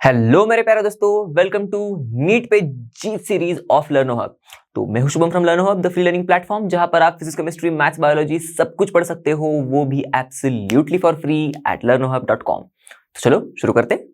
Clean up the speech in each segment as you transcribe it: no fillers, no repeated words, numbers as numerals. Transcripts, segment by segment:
Hello मेरे प्यारे दोस्तों, वेलकम टू नीट पे जीत सीरीज ऑफ लर्नो हब। तो मैं हूं Shubham from लर्नो hub, the free learning platform, जहां पर आप फिजिक्स, केमिस्ट्री, मैथ्स, बायोलॉजी सब कुछ पढ़ सकते हो, वो भी absolutely for free at learnohub.com। तो चलो शुरू करते हैं।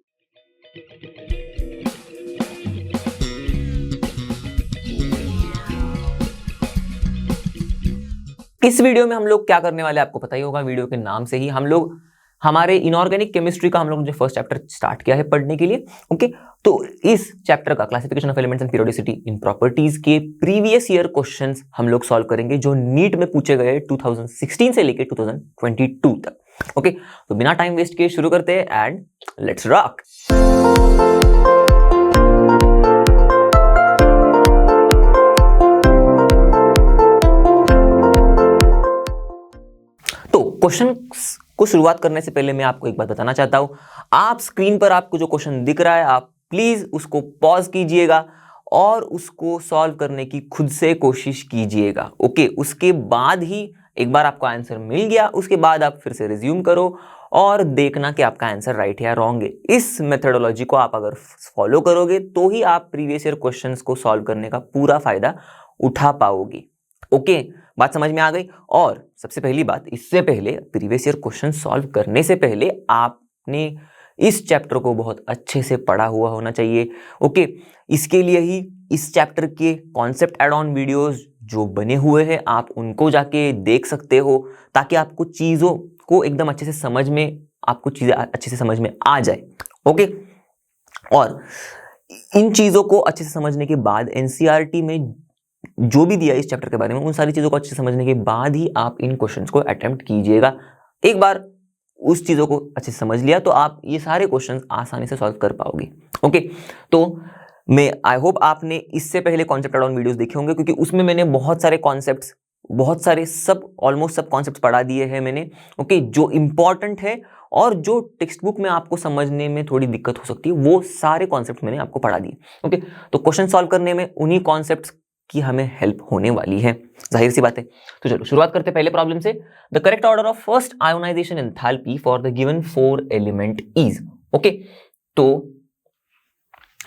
इस वीडियो में हम लोग क्या करने वाले आपको पता ही होगा, वीडियो के नाम से ही हम लोग हमारे इनऑर्गेनिक केमिस्ट्री का हम लोग जो फर्स्ट चैप्टर स्टार्ट किया है पढ़ने के लिए। ओके, तो इस चैप्टर का classification of elements and periodicity in properties के प्रीवियस ईयर क्वेश्चंस हम लोग सॉल्व करेंगे, जो नीट में पूछे गए 2016 से लेके 2022 तक। ओके, तो बिना टाइम वेस्ट किए शुरू करते हैं एंड लेट्स रॉक। तो क्वेश्चन को शुरुआत करने से पहले मैं आपको एक बात बताना चाहता हूं। आप स्क्रीन पर आपको जो क्वेश्चन दिख रहा है, आप प्लीज उसको पॉज कीजिएगा और उसको सॉल्व करने की खुद से कोशिश कीजिएगा। ओके, उसके बाद ही एक बार आपको आंसर मिल गया, उसके बाद आप फिर से रिज्यूम करो और देखना कि आपका आंसर राइट है या रॉन्ग है। इस मेथडोलॉजी को आप अगर फॉलो करोगे तो ही आप प्रीवियस ईयर क्वेश्चंस को सॉल्व करने का पूरा फायदा उठा पाओगे। ओके, बात समझ में आ गई। और सबसे पहली बात, इससे पहले प्रीवियस ईयर क्वेश्चन सॉल्व करने से पहले आपने इस चैप्टर को बहुत अच्छे से पढ़ा हुआ होना चाहिए। ओके, इसके लिए ही इस चैप्टर के कॉन्सेप्ट एड ऑन वीडियोस जो बने हुए हैं, आप उनको जाके देख सकते हो, ताकि आपको चीजों को एकदम अच्छे से समझ में, आपको चीजें अच्छे से समझ में आ जाए। ओके, और इन चीजों को अच्छे से समझने के बाद एनसीईआरटी में जो भी दिया इस चैप्टर के बारे में, उन सारी चीजों को अच्छे से समझने के बाद ही आप इन क्वेश्चंस को अटेम्प्ट कीजिएगा। एक बार उस चीजों को अच्छे से समझ लिया तो आप ये सारे क्वेश्चंस आसानी से सॉल्व कर पाओगे। ओके, तो मैं आई होप आपने इससे पहले कॉन्सेप्ट एड ऑन वीडियोस देखे होंगे, क्योंकि उसमें मैंने बहुत सारे कॉन्सेप्ट्स, बहुत सारे ऑलमोस्ट सब कॉन्सेप्ट्स पढ़ा दिए हैं मैंने। ओके, जो इंपॉर्टेंट है और जो टेक्स्ट बुक में आपको समझने में थोड़ी दिक्कत हो सकती है, वो सारे कॉन्सेप्ट मैंने आपको पढ़ा दिए। ओके, तो क्वेश्चन सॉल्व करने में उन्हीं कॉन्सेप्ट्स की हमें हेल्प होने वाली है, जाहिर सी बात है। तो चलो शुरुआत करते हैं पहले प्रॉब्लम से। The correct order of first ionization enthalpy for the given 4 element is. Okay, तो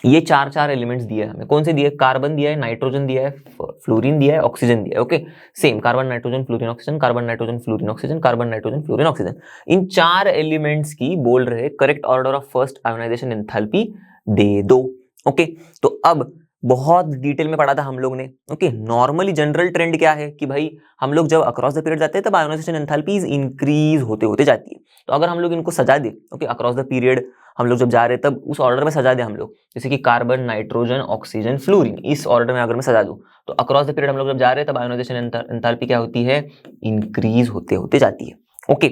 ये चार एलिमेंट्स दिए हमें। कौन से दिए? कार्बन दिया है, नाइट्रोजन दिया है, फ्लोरीन दिया है, ऑक्सीजन दिया है। Okay, same carbon nitrogen fluorine oxygen, carbon nitrogen fluorine oxygen, carbon nitrogen fluorine oxygen. इन 4 एलिमेंट्स की बोल रहे correct order of first ionization enthalpy दे दो। ओके, तो अब बहुत डिटेल में पढ़ा था हम लोग ने। ओके, नॉर्मली जनरल ट्रेंड क्या है कि भाई हम लोग जब अक्रॉस द पीरियड जाते हैं तब आयोनाइजेशन एंथैल्पीज इंक्रीज होते होते जाती है। तो अगर हम लोग इनको सजा दे, ओके, अक्रॉस द पीरियड हम लोग जब जा रहे हैं तब उस ऑर्डर में सजा दे हम लोग, जैसे कि कार्बन नाइट्रोजन ऑक्सीजन फ्लोरीन, इस ऑर्डर में अगर मैं सजा दूं तो अक्रॉस द पीरियड हम लोग जब जा रहे हैं तब आयोनाइजेशन एंथैल्पी क्या होती है? इंक्रीज होते होते जाती है। ओके,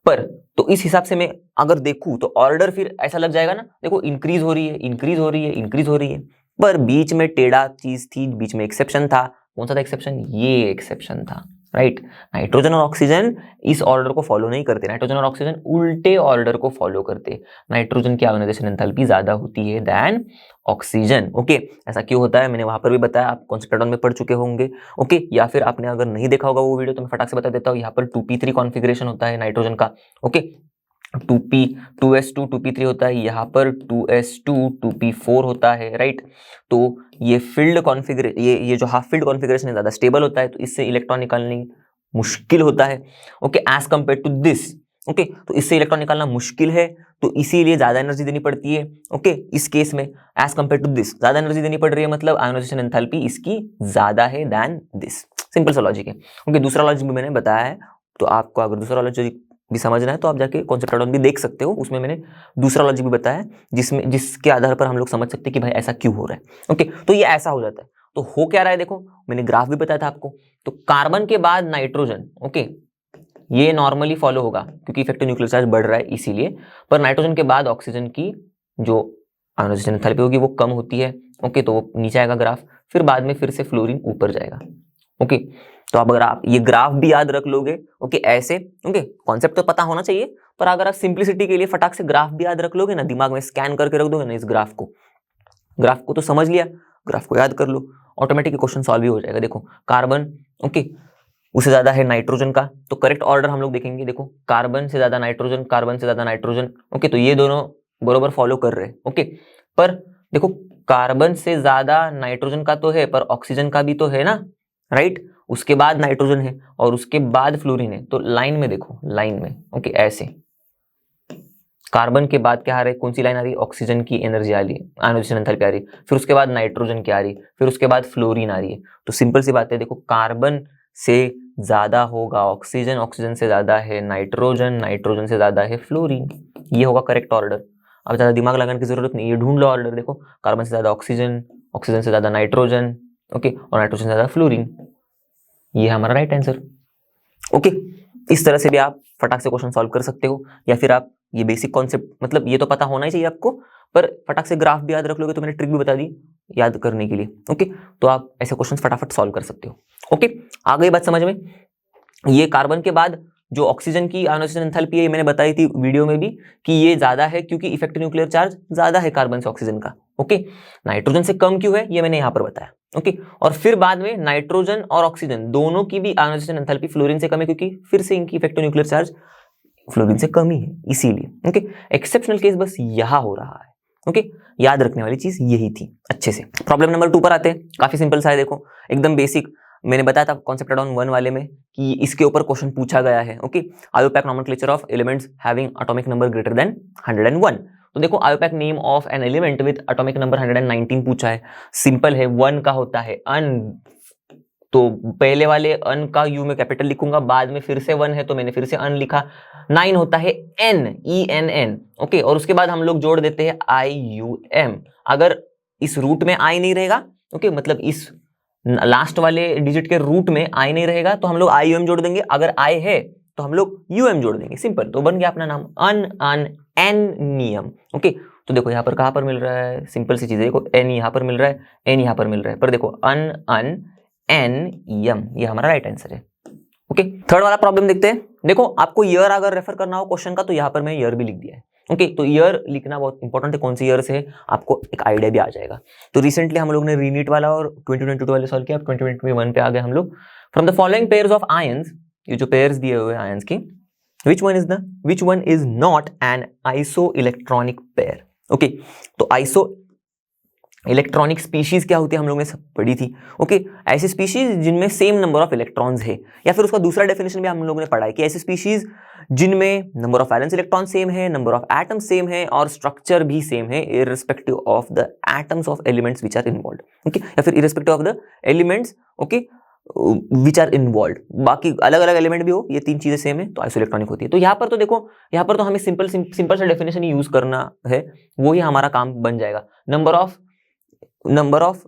पर तो इस हिसाब से मैं अगर देखूं तो ऑर्डर फिर ऐसा लग जाएगा ना, देखो इंक्रीज हो रही है, इंक्रीज हो रही है, इंक्रीज हो रही है, पर बीच में टेढ़ा चीज थी, बीच में एक्सेप्शन था। कौन सा था एक्सेप्शन? ये एक्सेप्शन था, राइट। नाइट्रोजन और ऑक्सीजन इस ऑर्डर को फॉलो नहीं करते, नाइट्रोजन और ऑक्सीजन उल्टे ऑर्डर को फॉलो करते। नाइट्रोजन की आयोनाइजेशन एंथैल्पी ज्यादा होती है देन ऑक्सीजन। ओके, ऐसा क्यों होता है मैंने वहां पर भी बताया, आप कॉन्सेप्ट एड ऑन में पढ़ चुके होंगे। ओके, या फिर आपने अगर नहीं देखा होगा वो वीडियो तो मैं फटाक से बता देता हूँ। यहाँ पर 2p3 कॉन्फिगरेशन होता है नाइट्रोजन का। ओके, 2p 2s2 2p3 होता है, यहाँ पर 2s2 2p4 होता है, राइट। तो ये फील्ड कॉन्फिगरेशन, ये जो हाफ फील्ड कॉन्फिगरेशन है ज्यादा स्टेबल होता है, तो इससे इलेक्ट्रॉन निकालनी मुश्किल होता है। Okay, as compare to this. Okay, तो इससे इलेक्ट्रॉन निकालना मुश्किल है, तो इसीलिए ज्यादा एनर्जी देनी पड़ती है। ओके, इस केस में एज कंपेयर टू दिस ज्यादा एनर्जी देनी पड़ रही है, मतलब आयोनाइजेशन एंथैल्पी इसकी ज्यादा है देन दिस। सिंपल सा लॉजिक है। ओके, दूसरा लॉजिक भी मैंने बताया है, तो आपको अगर दूसरा लॉजिक भी समझना है तो आप जाके कॉन्सेप्ट एड ऑन भी देख सकते हो, उसमें मैंने दूसरा लॉजिक भी बताया है, जिसके आधार पर हम लोग समझ सकते हैं कि भाई ऐसा क्यों हो रहा है। ओके, तो ये ऐसा हो जाता है। तो हो क्या रहा है, देखो मैंने ग्राफ भी बताया था आपको। तो कार्बन के बाद नाइट्रोजन, ओके, ये नॉर्मली फॉलो होगा क्योंकि इफेक्टिव न्यूक्लियर चार्ज बढ़ रहा है इसीलिए, पर नाइट्रोजन के बाद ऑक्सीजन की जो आयोनाइजेशन एंथैल्पी होगी वो कम होती है। ओके, तो वो नीचे आएगा ग्राफ, फिर बाद में फिर से फ्लोरीन ऊपर जाएगा। ओके, तो अब अगर आप ये ग्राफ भी याद रख लोगे, ओके, ऐसे, ओके, कॉन्सेप्ट तो पता होना चाहिए, पर अगर आप सिंप्लिसिटी के लिए फटाक से ग्राफ भी याद रख लोगे ना, दिमाग में स्कैन करके रख दोगे ना इस ग्राफ को तो समझ लिया, ग्राफ को याद कर लो, ऑटोमेटिक क्वेश्चन सॉल्व ही हो जाएगा। देखो कार्बन, ओके, उससे ज्यादा है नाइट्रोजन का, तो करेक्ट ऑर्डर हम लोग देखेंगे। देखो कार्बन से ज्यादा नाइट्रोजन, कार्बन से ज्यादा नाइट्रोजन। ओके, तो ये दोनों बरोबर फॉलो कर रहे हैं। ओके, पर देखो कार्बन से ज्यादा नाइट्रोजन का तो है, पर ऑक्सीजन का भी तो है ना, राइट। उसके बाद नाइट्रोजन है और उसके बाद फ्लोरीन है, तो लाइन में देखो, लाइन में ओके ऐसे कार्बन के बाद क्या आ रहा है, कौन सी लाइन आ रही है, ऑक्सीजन की एनर्जी आ रही है, आयोनाइजेशन एंथैल्पी आ रही है, फिर उसके बाद नाइट्रोजन की आ रही है, फिर उसके बाद फ्लोरीन आ रही है। तो सिंपल सी बात है, देखो कार्बन से ज्यादा होगा ऑक्सीजन, ऑक्सीजन से ज्यादा है नाइट्रोजन, नाइट्रोजन से ज्यादा है फ्लोरीन, ये होगा करेक्ट ऑर्डर। अब ज्यादा दिमाग लगाने की जरूरत नहीं, ये ढूंढ लो ऑर्डर, देखो कार्बन से ज्यादा ऑक्सीजन, ऑक्सीजन से ज्यादा नाइट्रोजन, ओके, और नाइट्रोजन से ज्यादा फ्लोरीन, ये हमारा राइट आंसर। ओके, इस तरह से भी आप फटाक से क्वेश्चन सॉल्व कर सकते हो, या फिर आप ये बेसिक कॉन्सेप्ट, मतलब ये तो पता होना ही चाहिए आपको, पर फटाक से ग्राफ भी याद रख लोगे तो मैंने ट्रिक भी बता दी याद करने के लिए। ओके, तो आप ऐसे क्वेश्चन फटाफट सॉल्व कर सकते हो। ओके, आ गई बात समझ में। ये कार्बन के बाद जो ऑक्सीजन की आयोनाइजेशन एंथैल्पी है, मैंने बताई थी वीडियो में भी कि ये ज्यादा है क्योंकि इफेक्टिव न्यूक्लियर चार्ज ज्यादा है कार्बन से ऑक्सीजन का। ओके, नाइट्रोजन से कम क्यों है ये मैंने यहां पर बताया। ओके, और फिर बाद में नाइट्रोजन और ऑक्सीजन दोनों की भी आयोनाइजेशन एंथैल्पी फ्लोरीन से कम है, क्योंकि फिर से इनकी इफेक्टिव न्यूक्लियर चार्ज फ्लोरीन से कम ही है, इसीलिए। ओके, एक्सेप्शनल केस बस यहां हो रहा है। ओके, याद रखने वाली चीज यही थी अच्छे से। प्रॉब्लम नंबर 2 पर आते हैं, काफी सिंपल सा है, देखो एकदम बेसिक। मैंने बताया था कॉन्सेप्ट एड ऑन 1 वाले में कि इसके ऊपर क्वेश्चन पूछा गया है। Okay, IUPAC nomenclature of elements having atomic number greater than 101। तो देखो IUPAC name of an element with atomic number 119 पूछा है। सिंपल है, 1 का होता है अन, तो पहले वाले अन का यू में कैपिटल लिखूंगा, बाद में फिर से 1 है तो मैंने फिर से अन लिखा। 9 होता है N, E N N, okay, और उसके बाद हम लोग जोड़ देते हैं आई यू एम। अगर इस रूट में आई नहीं रहेगा, ओके, मतलब इस लास्ट वाले डिजिट के रूट में आई नहीं रहेगा तो हम लोग आई यू एम जोड़ देंगे, अगर आई है तो हम लोग यू एम जोड़ देंगे, सिंपल। तो बन गया अपना नाम अन अन एन नियम। ओके, तो देखो यहाँ पर कहां पर मिल रहा है, सिंपल सी चीज है, देखो एन यहाँ पर मिल रहा है, एन यहाँ पर मिल रहा है, पर देखो अन अन एन यम, ये हमारा राइट आंसर है। ओके, थर्ड वाला प्रॉब्लम देखते हैं। देखो आपको ईयर अगर रेफर करना हो क्वेश्चन का तो यहाँ पर मैं ईयर भी लिख दिया है। ओके, तो ईयर लिखना बहुत इंपॉर्टेंट है, कौन सी ईयर से है आपको एक आइडिया भी आ जाएगा। तो रिसेंटली हम लोग ने रीनीट वाला और 2022 वाले सॉल्व किया, 2021 पे आ गए हम लोग। From the following pairs of ions, ये जो पेयर्स दिए हुए आयंस की, which one is not an isoelectronic pair। Okay, तो आइसो इलेक्ट्रॉनिक स्पीशीज क्या होती है हम लोग ने सब पढ़ी थी। ओके, ऐसी स्पीशीज जिनमें सेम नंबर ऑफ इलेक्ट्रॉन्स है, या फिर उसका दूसरा डेफिनेशन भी हम लोगों ने पढ़ा है कि ऐसी स्पीशीज जिनमें number of valence electron same है, नंबर ऑफ एटम्स सेम है और स्ट्रक्चर भी सेम है, irrespective of the atoms of elements which are involved. Okay, या फिर irrespective of the elements, okay, which are involved, बाकी अलग अलग एलिमेंट भी हो, ये तीन चीजें सेम है तो आइसो इलेक्ट्रॉनिक होती है। तो यहाँ पर तो देखो, यहाँ पर तो हमें सिंपल सा डेफिनेशन यूज करना है, वो ही हमारा काम बन जाएगा। नंबर ऑफ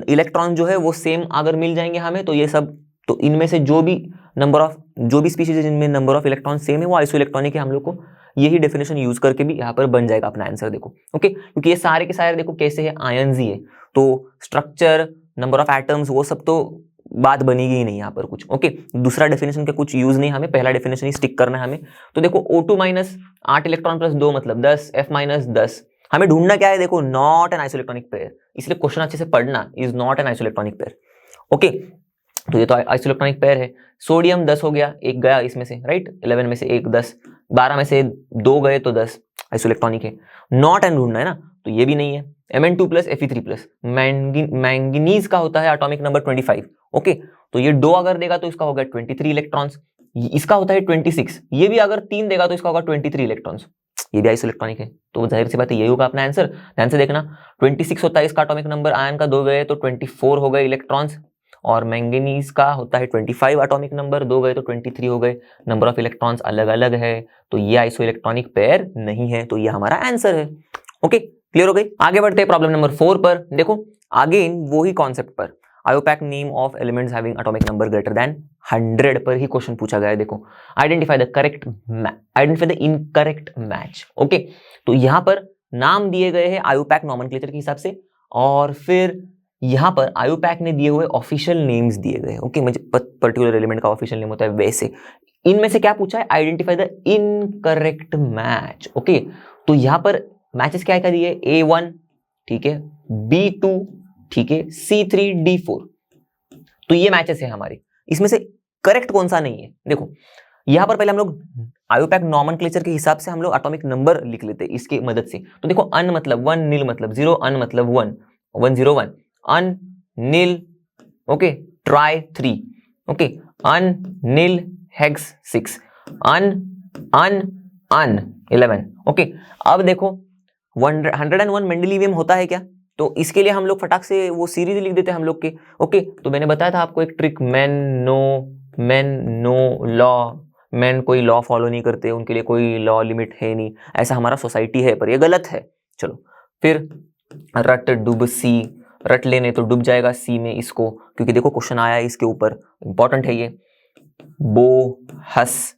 इलेक्ट्रॉन जो है वो सेम अगर मिल जाएंगे हमें, तो ये सब, तो इनमें से जो भी स्पीशीज है जिनमें नंबर ऑफ इलेक्ट्रॉन सेम है वो आइसो इलेक्ट्रॉनिक है, हम लोग को यही डेफिनेशन यूज करके भी यहाँ पर बन जाएगा अपना आंसर। देखो ओके, क्योंकि ये सारे के सारे देखो कैसे है, आयंस ही है, तो स्ट्रक्चर, नंबर ऑफ एटम्स, वो सब तो बात बनेगी ही नहीं यहाँ पर कुछ। ओके, दूसरा डेफिनेशन का कुछ यूज नहीं, हमें पहला डेफिनेशन ही स्टिक करना है हमें। तो देखो O2 माइनस 8 इलेक्ट्रॉन प्लस 2 मतलब 10, F माइनस 10, हमें ढूंढना क्या है, देखो नॉट एन आइसोइलेक्ट्रॉनिक पेयर, इसलिए क्वेश्चन अच्छे से पढ़ना, is not an isoelectronic pair. Okay, तो ये तो आइसोइलेक्ट्रॉनिक पेयर है। सोडियम 10 हो गया, एक गया इसमें से, राइट, 11 में से एक 10, 12 में से 2 गए तो 10 आइसोइलेक्ट्रॉनिक है। नॉट एन ढूंढना है ना, तो ये भी नहीं है। Mn2 plus Fe3 plus, manganese का होता है एटॉमिक नंबर 25। ओके, तो ये 2 अगर देगा तो इसका होगा 23 इलेक्ट्रॉन्स, इसका होता है 26, ये भी अगर 3 देगा तो इसका होगा 23 इलेक्ट्रॉन्स, ये भी आइसोइलेक्ट्रॉनिक है, तो जाहिर सी बात है यही होगा अपना आंसर। ध्यान से देखना, 26 होता है इसका एटॉमिक नंबर, आयन का 2 गए तो 24 हो गए इलेक्ट्रॉन्स, और मैंगनीज का होता है 25 एटॉमिक नंबर, 2 गए तो 23 हो गए, नंबर ऑफ इलेक्ट्रॉन्स अलग अलग है, तो ये आइसोइलेक्ट्रॉनिक पेयर नहीं है, तो ये हमारा आंसर है। ओके, क्लियर हो गई। आगे बढ़ते हैं प्रॉब्लम नंबर 4 पर। देखो अगेन वो ही कॉन्सेप्ट पर, IUPAC name of elements having atomic number greater than 100 पर ही क्वेश्चन पूछा गया है। देखो identify the incorrect match. Okay, तो यहां पर नाम दिए गए हैं आयोपैक नोमेनक्लेचर के हिसाब से, और फिर यहां पर आयोपैक ने दिए हुए ऑफिशियल नेम्स दिए गए। ओके, मुझे पर्टिकुलर एलिमेंट का ऑफिशियल नेम होता है, वैसे इनमें से क्या पूछा है, identify the incorrect match. Okay, तो यहां पर मैचेस क्या क्या दिए, A1 ठीक है, B2 ठीक है, C3 D4, तो ये मैचेस है हमारे, इसमें से करेक्ट कौन सा नहीं है। देखो यहां पर पहले हम लोग आयोपैक नॉमेनक्लेचर के हिसाब से हम लोग एटॉमिक नंबर लिख लेते हैं इसकी मदद से। तो देखो अन मतलब 1, नील मतलब 0, अन मतलब 1, 101, अन नील, ओके, ट्राई 3, ओके, अन नील हेक्स 6, अन अन अन 11, ओके। अब देखो 101 मेंडेलिवियम होता है क्या, तो इसके लिए हम लोग फटाक से वो सीरीज लिख देते हैं हम लोग के, ओके। तो मैंने बताया था आपको एक trick, man no law, man कोई लॉ फॉलो नहीं करते, उनके लिए कोई लॉ लिमिट है नहीं, ऐसा हमारा सोसाइटी है, पर ये गलत है। चलो फिर रट डूब सी, रट लेने तो डूब जाएगा सी में इसको, क्योंकि देखो क्वेश्चन आया है इसके ऊपर, इंपॉर्टेंट है ये। बो हस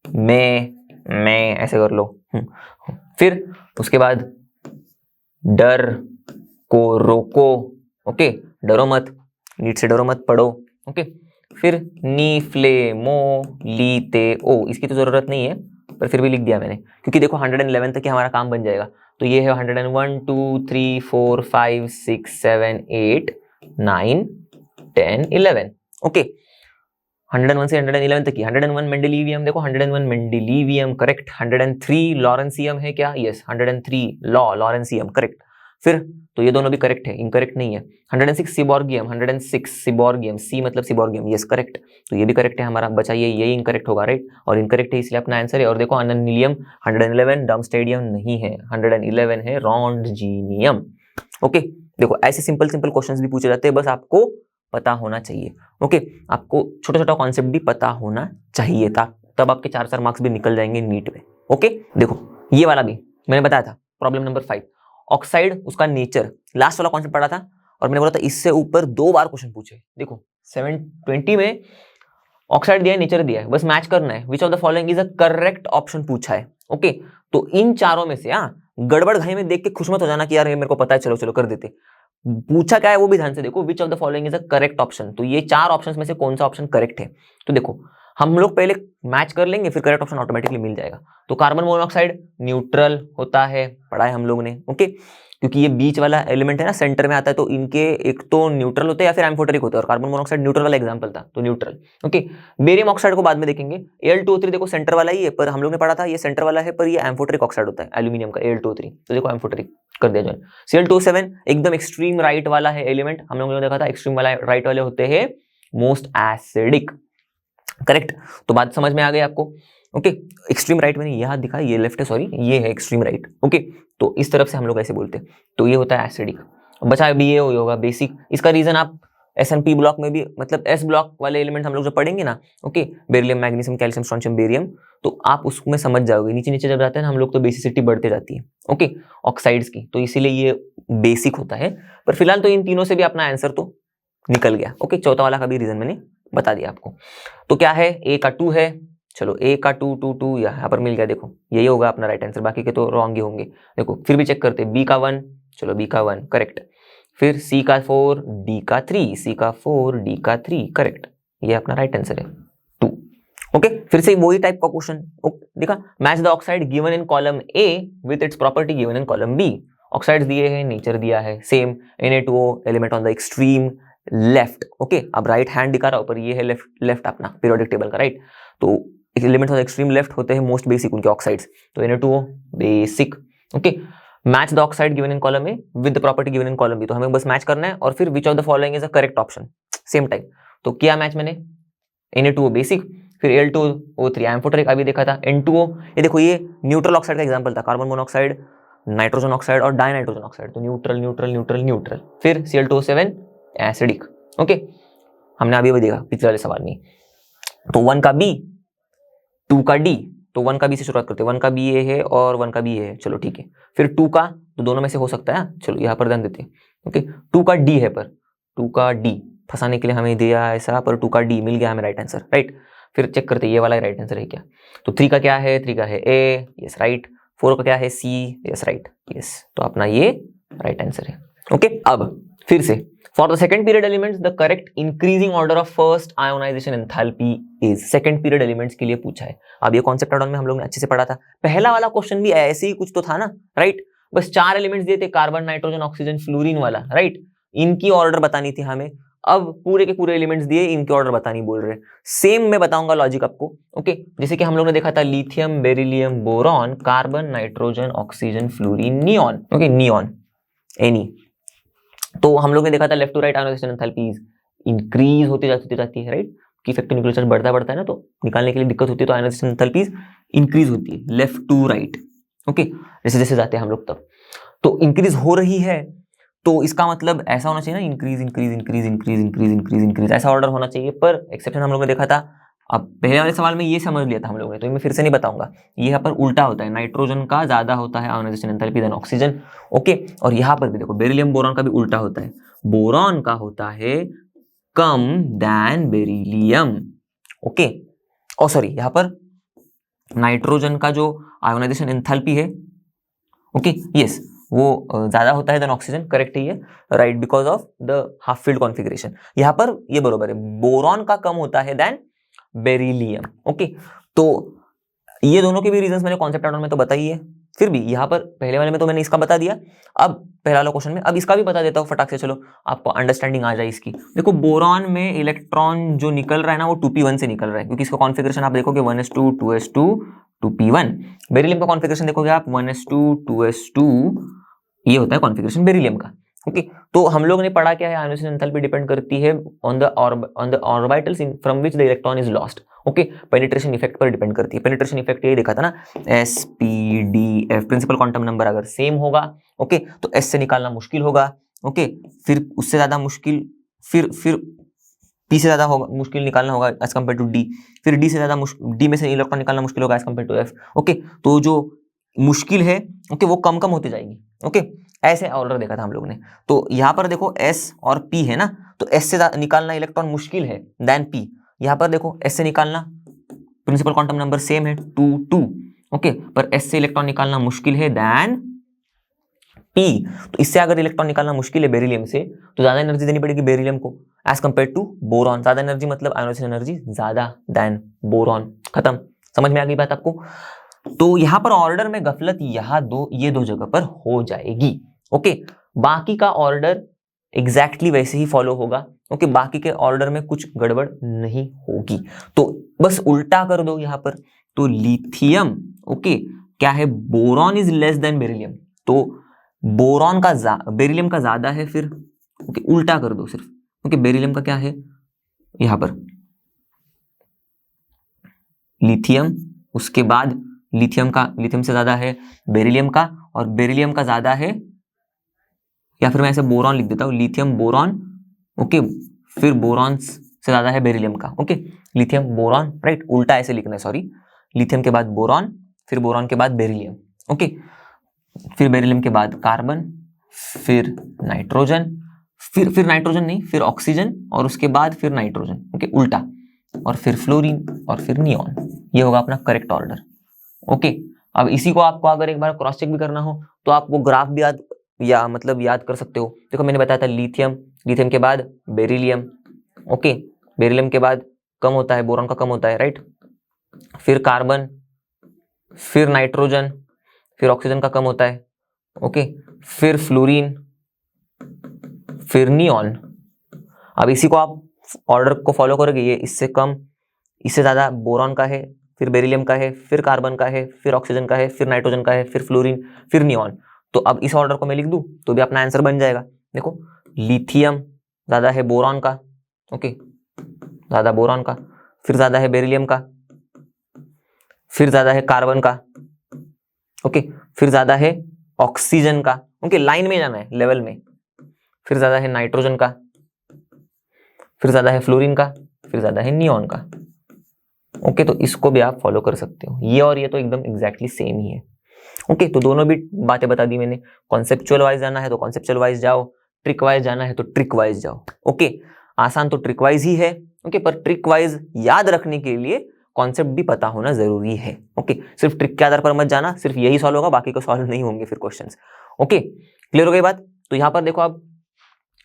मैं ऐसे कर लो। फिर उसके बाद डर को रोको, ओके, डरो मत, नीट से डरो मत, पढ़ो, ओके। फिर नी फ्ले मो लीते ओ, इसकी तो जरूरत नहीं है पर फिर भी लिख दिया मैंने, क्योंकि देखो 111 तक ही हमारा काम बन जाएगा। तो ये है 101 2 3 4 5 6 7 8 9 10 11, ओके। 101 से 111 तक ही। 101 मेंडेलिवियम, देखो 101 मेंडेलिवियम करेक्ट। 103 लॉरेंसियम है क्या, यस 103 लॉरेंसियम करेक्ट। फिर तो ये दोनों भी करेक्ट है, इनकरेक्ट नहीं है। 106 सिबॉर्गियम, 106 सिबॉर्गियम, सी मतलब सिबॉर्गियम, यस करेक्ट, तो ये भी करेक्ट है हमारा, बचा यही इनकरेक्ट होगा, राइट, और इनकरेक्ट है इसलिए अपना आंसर है। और देखो अननीलियम 111 डमस्टेडियम नहीं है, 111 है रॉन्डजीनियम, ओके। देखो ऐसे सिंपल क्वेश्चंस भी पूछे जाते हैं, बस आपको पता होना चाहिए, ओके। आपको छोटा छोटा कॉन्सेप्ट भी पता होना चाहिए था, तब आपके 4 मार्क्स भी निकल जाएंगे नीट में, ओके। देखो ये वाला भी मैंने बताया था, प्रॉब्लम नंबर 5, ऑक्साइड उसका नेचर, लास्ट वाला कॉन्सेप्ट पढ़ा था, और मैंने बोला था इससे ऊपर 2 बार क्वेश्चन पूछे। देखो 720 में ऑक्साइड दिया है, नेचर दिया है, बस मैच करना है, विच of the following is a correct option पूछा है, ओके। तो इन चारों में से गड़बड़ घाई में देख के खुश मत हो जाना कि यार ये मेरे को पता है, चलो कर देते। पूछा क्या है वो भी ध्यान से देखो, विच of the following is a correct option, तो ये 4 ऑप्शंस में से कौन सा ऑप्शन करेक्ट है। तो देखो हम लोग पहले मैच कर लेंगे, फिर करेक्ट ऑप्शन ऑटोमेटिकली मिल जाएगा। तो कार्बन मोनोऑक्साइड न्यूट्रल होता है, पढ़ा है हम लोग ने, ओके, क्योंकि ये बीच वाला एलिमेंट है ना, सेंटर में आता है, तो इनके एक तो न्यूट्रल होते हैं या फिर एम्फोटेरिक होते हैं, और कार्बन मोनोऑक्साइड न्यूट्रल वाला एग्जांपल था, तो न्यूट्रल, ओके। बेरियम ऑक्साइड को बाद में देखेंगे। Al2O3 देखो सेंटर वाला ही है, पर हम लोग ने पढ़ा था ये सेंटर वाला है, पर ये एम्फोटेरिक ऑक्साइड होता है एल्यूमिनियम का Al2O3, तो देखो एम्फोटेरिक कर दिया जाए। Cl2O7 एकदम एक्सट्रीम राइट वाला है एलिमेंट, हम लोगों ने देखा था एक्सट्रीम वाला राइट वाले होते हैं मोस्ट एसिडिक, करेक्ट। तो बात समझ में आ गई आपको, ओके। एक्सट्रीम राइट मैंने यहाँ दिखा, ये लेफ्ट है, सॉरी ये है एक्सट्रीम राइट, ओके। तो इस तरफ से हम लोग ऐसे बोलते हैं, तो ये होता है एसिडिक। बचा भी ये होगा बेसिक, इसका रीजन आप SNP ब्लॉक में भी, मतलब S ब्लॉक वाले एलिमेंट हम लोग जो पढ़ेंगे ना, okay, beryllium magnesium calcium strontium barium, तो आप उसमें समझ जाओगे, नीचे नीचे जब जाते हैं ना हम लोग तो बेसिसिटी बढ़ते जाती है, ओके, ऑक्साइड्स की, तो इसीलिए ये बेसिक होता है। पर फिलहाल तो इन तीनों से भी अपना आंसर तो निकल गया, ओके। चौथा वाला का भी रीजन मैंने बता दिया आपको। तो क्या है, A का 2 है, चलो A का 2 यहाँ पर मिल गया, देखो यही होगा अपना राइट आंसर, बाकी के तो रॉन्ग ही होंगे। देखो फिर भी चेक करते, B का 1, चलो B का 1 करेक्ट, फिर C का 4 D का 3, C का 4 D का 3 करेक्ट, ये अपना राइट आंसर है 2, ओके। फिर से वही टाइप का क्वेश्चन देखा, match the oxide given in column A with its property given in column B। Oxides दिए हैं, नेचर दिया है same, Na2O element on the extreme left, okay. अब राइट हैंड दिखा रहा हूं, पर ये है लेफ्ट अपना पीरियोडिक टेबल का, राइट। तो element of the extreme left होते हैं मोस्ट बेसिक उनके ऑक्साइड्स, तो Na2O basic, okay. Match the oxide given in column A with the property given in column B, तो हमें बस मैच करना है, और फिर which of the following is a correct option, same type. तो किया मैच मैंने, Na2O बेसिक, फिर Al2O3 एम्फोटेरिक अभी देखा था, N2O, ये देखो ये न्यूट्रल ऑक्साइड का एग्जांपल था, कार्बन मोनोऑक्साइड, नाइट्रोजन ऑक्साइड और डाइनाइट्रोजन ऑक्साइड, तो न्यूट्रल न्यूट्रल न्यूट्रल न्यूट्रल। फिर Cl2O7 एसिडिक, ओके, हमने अभी भी देखा पिछले वाले सवाल में। तो 1 का B 2 का D, तो 1 का B से शुरुआत करते हैं, 1 का B ये है और 1 का B ये है, चलो ठीक है। फिर 2 का, तो दोनों में से हो सकता है, चलो यहाँ पर ध्यान देते हैं, ओके। 2 का D है, पर 2 का D फंसाने के लिए हमें दिया ऐसा, पर 2 का D मिल गया हमें राइट आंसर, राइट। फिर चेक करते हैं ये वाला राइट आंसर है क्या, तो 3 का क्या है, 3 का है A, यस राइट। 4 का क्या है, C, यस राइट, यस, तो अपना ये राइट आंसर है, ओके। अब फिर से for the second period elements the correct increasing order of first ionization enthalpy is, second period elements के लिए पूछा है। अब ये कॉन्सेप्ट एड ऑन में हम लोग ने अच्छे से पढ़ा था, पहला वाला क्वेश्चन भी ऐसे ही कुछ तो था ना, राइट। बस 4 एलिमेंट्स दिए थे, कार्बन नाइट्रोजन ऑक्सीजन फ्लोरीन वाला, राइट। इनकी ऑर्डर बतानी थी हमें, अब पूरे के पूरे एलिमेंट्स दिए, इनके ऑर्डर बतानी बोल रहे। सेम मैं बताऊंगा लॉजिक आपको। ओके, जैसे कि हम लोग ने देखा था lithium, beryllium, boron, carbon, nitrogen, oxygen, fluorine, neon. Okay, neon, any. तो हम लोग ने देखा था left to right ionisation enthalpies increase होती जाती है, राइट, कि इफेक्टिव न्यूक्लियर चार्ज बढ़ता है ना, तो निकालने के लिए दिक्कत होती है, तो आयोनाइजेशन एंथैल्पीज इंक्रीज होती है लेफ्ट टू राइट। ओके, जैसे जैसे जाते हैं हम लोग तब, तो इंक्रीज हो रही है, तो इसका मतलब ऐसा होना चाहिए ना, increase increase increase increase increase increase increase, ऐसा ऑर्डर होना चाहिए। पर एक्सेप्शन हम लोग ने देखा था, अब पहले वाले सवाल में ये समझ लिया था हम लोगों ने, तो मैं फिर से नहीं बताऊंगा। ये यहाँ पर उल्टा होता है, नाइट्रोजन का ज्यादा होता है ionisation enthalpy than oxygen. Okay, और यहाँ पर भी देखो बेरिलियम बोरॉन का भी उल्टा होता है, बोरॉन का होता है कम देन बेरिलियम। ओके, और सॉरी, यहाँ पर नाइट्रोजन का जो आयोनाइजेशन एंथैल्पी है, ओके, यस, वो ज्यादा होता है देन ऑक्सीजन, करेक्ट है ये, right, because of the half field configuration. यहाँ पर ये बरोबर है, बोरॉन का कम होता है देन बेरिलियम। ओके, तो ये दोनों के भी रीजंस मैंने कॉन्सेप्ट आउटलाइन में तो बताई है, फिर भी यहाँ पर पहले वाले में तो मैंने इसका बता दिया, अब पहला वाला क्वेश्चन में अब इसका भी बता देता हूँ फटाक से, चलो आपको अंडरस्टैंडिंग आ जाए इसकी। देखो बोरॉन में इलेक्ट्रॉन जो निकल रहा है ना, वो 2p1 से निकल रहा है, क्योंकि इसका कॉन्फ़िगरेशन आप देखोगे 1s2 2s2 2p1। बेरिलियम का कॉन्फ़िगरेशन देखोगे आप 1s2 2s2, ये होता है कॉन्फ़िगरेशन बेरिलियम का। ओके, तो हम लोग ने पढ़ा क्या है, आयोनाइजेशन एंथैल्पी डिपेंड करती है on the orbitals from which the electron is lost. Okay, penetration effect पर डिपेंड करती है। पेनिट्रेशन इफेक्ट ये देखा था ना, SPDF, प्रिंसिपल क्वांटम नंबर अगर सेम होगा, ओके, तो S से निकालना मुश्किल होगा। ओके, फिर उससे ज्यादा मुश्किल, फिर P से ज्यादा होगा, मुश्किल निकालना होगा एज कम्पेयर टू D, फिर D से ज्यादा D में से इलेक्ट्रॉन निकालना मुश्किल होगा as compare to F। Okay, तो जो मुश्किल है, ओके, वो कम कम होती जाएगी। ओके, ऐसे ऑर्डर देखा था हम लोग ने। तो यहाँ पर देखो S और P है ना, तो S से निकालना इलेक्ट्रॉन मुश्किल है देन P। यहाँ पर देखो S से निकालना, प्रिंसिपल क्वांटम नंबर सेम है 2 2, ओके, पर S से इलेक्ट्रॉन निकालना मुश्किल है देन P। तो इससे अगर इलेक्ट्रॉन निकालना मुश्किल है बेरिलियम से, तो ज्यादा एनर्जी देनी पड़ेगी बेरिलियम को एज कंपेयर टू बोरॉन। ज्यादा एनर्जी मतलब आयोनाइजेशन एनर्जी ज्यादा देन बोरॉन। खत्म, समझ में आ गई बात आपको? तो यहां पर ऑर्डर में गफलत ये दो जगह पर हो जाएगी। ओके, बाकी का ऑर्डर एग्जैक्टली वैसे ही फॉलो होगा। ओके, बाकी के ऑर्डर में कुछ गड़बड़ नहीं होगी, तो बस उल्टा कर दो यहाँ पर। तो लिथियम, ओके, क्या है, boron is less than beryllium, तो बोरॉन का बेरिलियम का ज्यादा है, फिर ओके उल्टा कर दो सिर्फ। ओके, बेरिलियम का क्या है यहां पर, लिथियम, उसके बाद लिथियम से ज्यादा है बेरिलियम का, और बेरिलियम का ज्यादा है, या फिर मैं ऐसे बोरॉन लिख देता हूं, लिथियम बोरॉन, ओके, फिर बोरॉन से ज्यादा है बेरिलियम का। ओके, लिथियम बोरॉन, राइट, उल्टा ऐसे लिखना है, सॉरी, लिथियम के बाद बोरॉन, फिर बोरॉन के बाद बेरिलियम। ओके, फिर बेरिलियम के बाद कार्बन, फिर नाइट्रोजन, फिर नाइट्रोजन नहीं, फिर ऑक्सीजन, और उसके बाद फिर नाइट्रोजन। ओके, उल्टा, और फिर फ्लोरीन, और फिर नियॉन। ये होगा अपना करेक्ट ऑर्डर। ओके, अब इसी को आपको अगर एक बार क्रॉस चेक भी करना हो, तो आप वो ग्राफ भी याद कर सकते हो। देखो मैंने बताया था लिथियम के बाद बेरिलियम, ओके, बेरिलियम के बाद कम होता है, बोरॉन का कम होता है, राइट, फिर कार्बन, फिर नाइट्रोजन, फिर ऑक्सीजन का कम होता है, ओके, फिर फ्लोरीन, फिर नियॉन। अब इसी को आप ऑर्डर को फॉलो करोगे, ये इससे कम, इससे ज्यादा बोरॉन का है, फिर बेरिलियम का है, फिर कार्बन का है, फिर ऑक्सीजन का है, फिर नाइट्रोजन का है, फिर फ्लोरीन, फिर नियॉन। तो अब इस ऑर्डर को मैं लिख दूं तो भी अपना आंसर बन जाएगा। देखो, लिथियम ज्यादा है बोरॉन का, ओके, ज्यादा बोरॉन का, फिर ज्यादा है बेरिलियम का, फिर ज्यादा है कार्बन का, ओके, फिर ज्यादा है ऑक्सीजन का, ओके, लाइन में जाना है, लेवल में, फिर ज्यादा है नाइट्रोजन का, फिर ज्यादा है फ्लोरीन का, फिर ज्यादा है नियॉन का। ओके, तो इसको भी आप फॉलो कर सकते हो, ये और ये तो एकदम एग्जैक्टली सेम ही है। ओके, तो दोनों भी बातें बता दी मैंने। कॉन्सेप्चुअल वाइज जाना है तो कॉन्सेप्चुअल वाइज जाओ, ट्रिक वाइज जाना है तो ट्रिक वाइज जाओ। ओके, आसान तो ट्रिक वाइज ही है, ओके, पर ट्रिक वाइज याद रखने के लिए कॉन्सेप्ट भी पता होना जरूरी है। ओके, सिर्फ ट्रिक के आधार पर मत जाना, सिर्फ यही सॉल्व होगा, बाकी को सॉल्व नहीं होंगे फिर क्वेश्चंस। ओके, क्लियर हो गई बात? तो यहाँ पर देखो आप,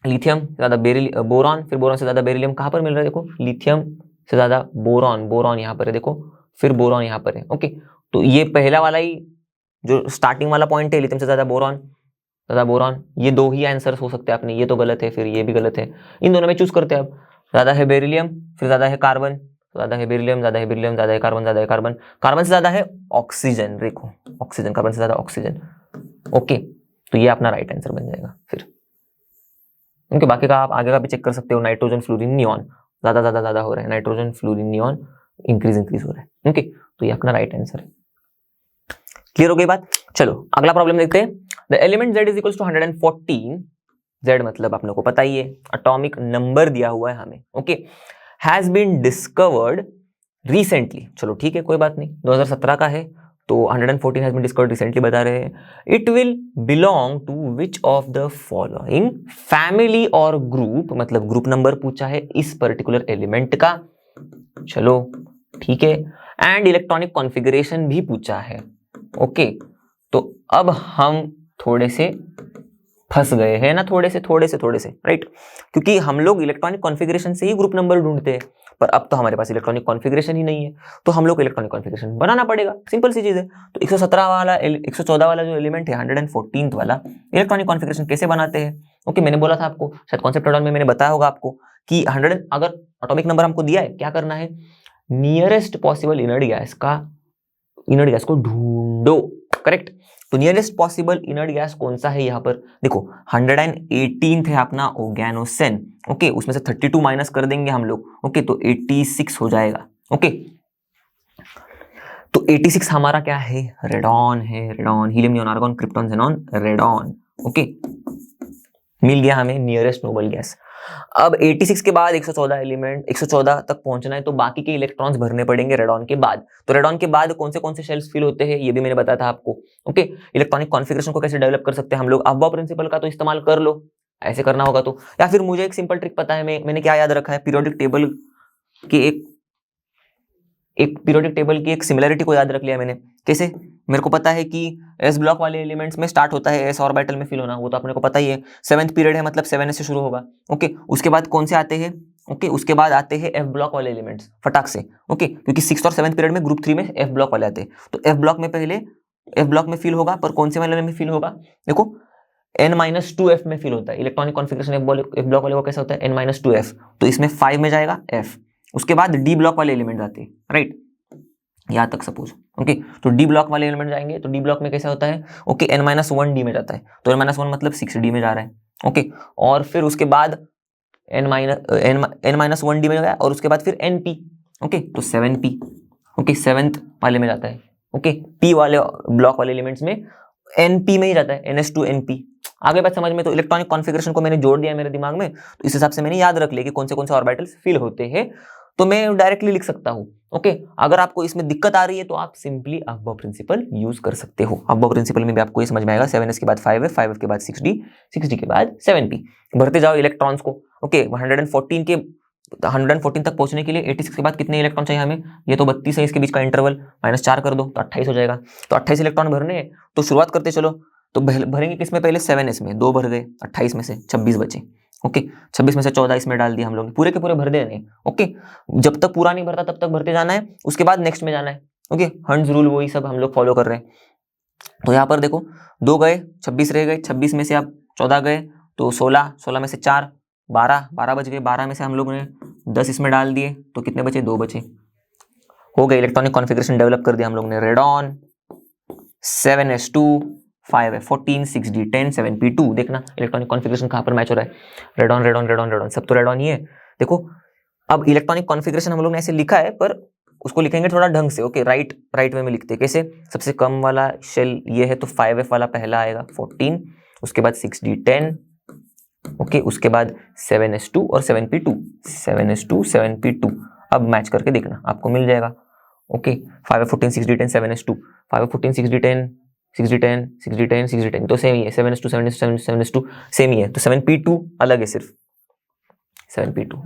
लिथियम से ज्यादा बोरॉन, फिर बोरॉन से ज्यादा बेरिलियम कहाँ पर मिल रहा है, देखो लिथियम से ज्यादा बोरॉन यहाँ पर है, देखो, फिर बोरॉन यहाँ पर है। ओके, तो ये पहला वाला ही जो स्टार्टिंग वाला पॉइंट है, लिथियम से ज्यादा बोरॉन, ज़्यादा बोरॉन, ये दो ही आंसर्स हो सकते हैं अपने, ये तो गलत है, फिर ये भी गलत है, इन दोनों में चूज करते हैं अब। ज़्यादा है बेरिलियम, फिर ज़्यादा है कार्बन, ज़्यादा है बेरिलियम, ज़्यादा है बेरिलियम, ज़्यादा है कार्बन, ज़्यादा है कार्बन, कार्बन से ज़्यादा है ऑक्सीजन, देखो ऑक्सीजन, कार्बन से ज़्यादा ऑक्सीजन। ओके, तो ये अपना राइट आंसर बन जाएगा फिर। उनके बाकी का आप आगे का भी चेक कर सकते हो, नाइट्रोजन, फ्लोरीन, नियॉन ज़्यादा हो रहा है, नाइट्रोजन, फ्लोरीन, नियॉन इंक्रीज हो रहा है। ओके, तो ये अपना राइट आंसर है। क्लियर हो गई बात? चलो अगला प्रॉब्लम देखते हैं। The element Z is equals to 114, Z मतलब आप लोगों को पता ही है, एटॉमिक नंबर दिया हुआ है हमें। Okay, has been discovered recently, चलो ठीक है कोई बात नहीं, 2017 का है, तो 114 हैज बीन डिस्कवर्ड रिसेंटली बता रहे हैं। It will belong to which of the following family और ग्रुप, मतलब ग्रुप नंबर पूछा है इस पर्टिकुलर एलिमेंट का, चलो ठीक है, एंड इलेक्ट्रॉनिक कॉन्फ़िगरेशन भी पूछा है। ओके, तो अब हम थोड़े से फंस गए हैं ना, थोड़े से राइट, क्योंकि हम लोग इलेक्ट्रॉनिक कॉन्फ़िगरेशन से ही ग्रुप नंबर ढूंढते हैं, पर अब तो हमारे पास इलेक्ट्रॉनिक कॉन्फ़िगरेशन ही नहीं है, तो हम लोग को इलेक्ट्रॉनिक कॉन्फ़िगरेशन बनाना पड़ेगा, सिंपल सी चीज है। तो 117 वाला 114 वाला जो एलिमेंट है, 114th वाला, इलेक्ट्रॉनिक कॉन्फ़िगरेशन कैसे बनाते हैं? ओके, मैंने बोला था आपको, शायद कॉन्सेप्ट डाउन में मैंने बताया होगा आपको कि 100 अगर एटॉमिक नंबर हमको दिया है, क्या करना है, नियरेस्ट पॉसिबल इनर्ट गैस को ढूंढो, करेक्ट। तो नियरेस्ट पॉसिबल इनर्ट गैस कौन सा है यहाँ पर, देखो 118th है अपना ओर्गेनोसेन। ओके, उसमें से 32 माइनस कर देंगे हम लोग, ओके, तो 86 हो जाएगा। ओके, तो 86 हमारा क्या है, रेडॉन है, radon, helium, neon, argon, krypton, xenon, radon. Okay, मिल गया हमें नियरेस्ट नोबल गैस। अब 86 के बाद 114 एलिमेंट, 114 तक पहुंचना है, तो बाकी के इलेक्ट्रॉन्स भरने पड़ेंगे रेडॉन के बाद। तो रेडॉन के बाद कौन से शेल्स फिल होते हैं, ये भी मैंने बताया था आपको। ओके, इलेक्ट्रॉनिक कॉन्फ़िगरेशन को कैसे डेवलप कर सकते हैं हम लोग, अफबाउ प्रिंसिपल का तो इस्तेमाल कर लो, ऐसे करना होगा तो, या फिर मुझे एक सिंपल ट्रिक पता है, मैंने क्या याद रखा है, पीरियोडिक टेबल की एक सिमिलरिटी को याद रख लिया मैंने। कैसे, मेरे को पता है कि एस ब्लॉक वाले एलिमेंट्स में स्टार्ट होता है एस ऑर्बिटल में फिल होना, वो तो अपने को पता ही है, 7th पीरियड है मतलब 7s से शुरू होगा। ओके, उसके बाद कौन से आते हैं, ओके, उसके बाद आते हैं एफ ब्लॉक वाले एलिमेंट्स फटाक से। ओके, क्योंकि 6th और 7th पीरियड में ग्रुप 3 में एफ ब्लॉक वाले आते हैं, तो एफ ब्लॉक में पहले एफ ब्लॉक में फिल होगा, पर कौन से वाले में फिल होगा, देखो n-2f में फिल होता है। इलेक्ट्रॉनिक कॉन्फ़िगरेशन एफ ब्लॉक वाले को कैसा होता है, n-2f, तो इसमें 5 में जाएगा f, उसके बाद डी ब्लॉक वाले एलिमेंट आते हैं, राइट, यहाँ तक सपोज। ओके, तो डी ब्लॉक वाले एलिमेंट जाएंगे, तो डी ब्लॉक में कैसा होता है, ओके, n-1 डी में जाता है, तो n-1 मतलब 6d में जा रहा है। ओके, और फिर उसके बाद n-1 डी में गया, और उसके बाद फिर np, ओके, तो 7p, ओके, 7th वाले में जाता है। ओके, p वाले ब्लॉक वाले एलिमेंट्स में np में ही जाता है, ns2np। आगे बात समझ में, तो इलेक्ट्रॉनिक कॉन्फ़िगरेशन को मैंने जोड़ दिया मेरे दिमाग में, तो इस हिसाब से मैंने याद रख लिया कि कौन से ऑर्बिटल्स फिल होते हैं, तो मैं डायरेक्टली लिख सकता हूं। ओके, अगर आपको इसमें दिक्कत आ रही है तो आप सिंपली अफबाउ प्रिंसिपल यूज कर सकते हो। अफबाउ प्रिंसिपल में भी आपको ये समझ में आएगा, 7s के बाद 5f, 5f के बाद 6d, 6d के बाद 7p, भरते जाओ इलेक्ट्रॉन्स को। ओके, 114 तक पहुंचने के लिए 86 के बाद कितने इलेक्ट्रॉन चाहिए हमें, ये तो 32 है, इसके बीच का इंटरवल -4 कर दो तो 28 हो जाएगा। तो 28 इलेक्ट्रॉन भरने हैं, तो शुरुआत करते चलो, तो भरेंगे किसमें, पहले 7s में, 2 भर गए, 28 में से 26 बचे। ओके, 26 में से 14 इसमें डाल दिया हम लोग, पूरे के पूरे भर देने। ओके, जब तक पूरा नहीं भरता तब तक भरते जाना है, उसके बाद नेक्स्ट में जाना है। ओके, हंड्स रूल वही सब हम लोग फॉलो कर रहे हैं। तो यहाँ पर देखो 2 गए, 26 रह गए, 26 में से आप 14 गए तो 16 में से 4 12 बच गए, 12 में से हम लोग ने 10 इसमें डाल दिए, तो कितने बचे, 2 बचे, हो गए। इलेक्ट्रॉनिक कॉन्फ़िगरेशन डेवलप कर दिया हम लोग ने, radon 7s2 5f14 6d10 7p2। देखना इलेक्ट्रॉनिक कॉन्फ़िगरेशन कहाँ पर मैच हो रहा है, रेडॉन रेडॉन रेडॉन रेडॉन, सब तो रेडॉन ही है। देखो अब इलेक्ट्रॉनिक कॉन्फ़िगरेशन हम लोग ने ऐसे लिखा है, पर उसको लिखेंगे थोड़ा ढंग से। ओके, राइट वे में लिखते हैं। कैसे, सबसे कम वाला शेल ये है, तो 5f वाला पहला आएगा 14, उसके बाद 6d 10, ओके, उसके बाद 7s2 और 7p2, 7s2 7p2। अब मैच करके देखना, आपको मिल जाएगा। Okay, 5f14 6d10 7s2, 5f14 6d10 6d10 6d10 6d10, तो सेम ही है, 7s2 7s2 7s2 सेम ही है, तो 7p2 अलग है सिर्फ, 7p2